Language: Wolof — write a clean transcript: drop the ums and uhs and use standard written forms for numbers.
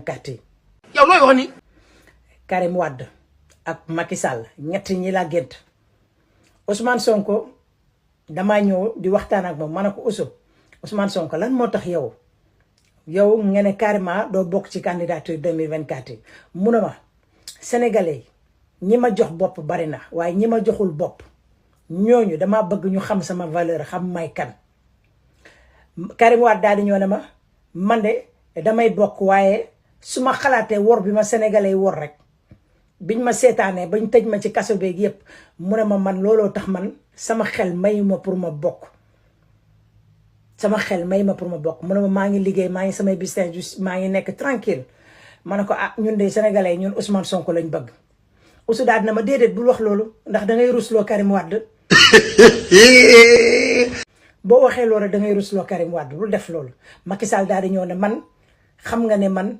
2024 yi. yow looy wax ni. Karim Wade ak Macky Sall ñett ñi laa gént. Ousmane Sonko damaa ñëw di waxtaan ak moom ma ne ko Ousmane Sonko lan moo tax yow nga ne carrément doo bokk ci candidature 2024 yi mu ne ma sénégalais ñi ma jox bopp bari na waaye ñi ma joxul bopp ñooñu dama bëgg ñu xam sama valeur xam may kan. Karim Wade daal di ñëw ne ma man de damay bokk waaye su ma xalaatee wor bi ma sénégalais yi wor rek biñ ma seetaanee bañ tëj ma ci kaso beeg yépp mu ne ma man looloo tax man sama xel mayuma pour ma bokk. sama xel mayuma pour ma bokk mu ne ma maa ngi liggéey maa ngi samay business maa ngi nekk tranquille ma ne ko ñun de sénégalais ñun Ousmane Sonko lañ bëgg. Ousou daal dina ma déedéet bul wax loolu ndax da ngay rusloo Karim Wade. boo waxee loolu da ngay rusloo Karim Wade bul def loolu. Macky Sall daal di ñëw ne man xam nga ne man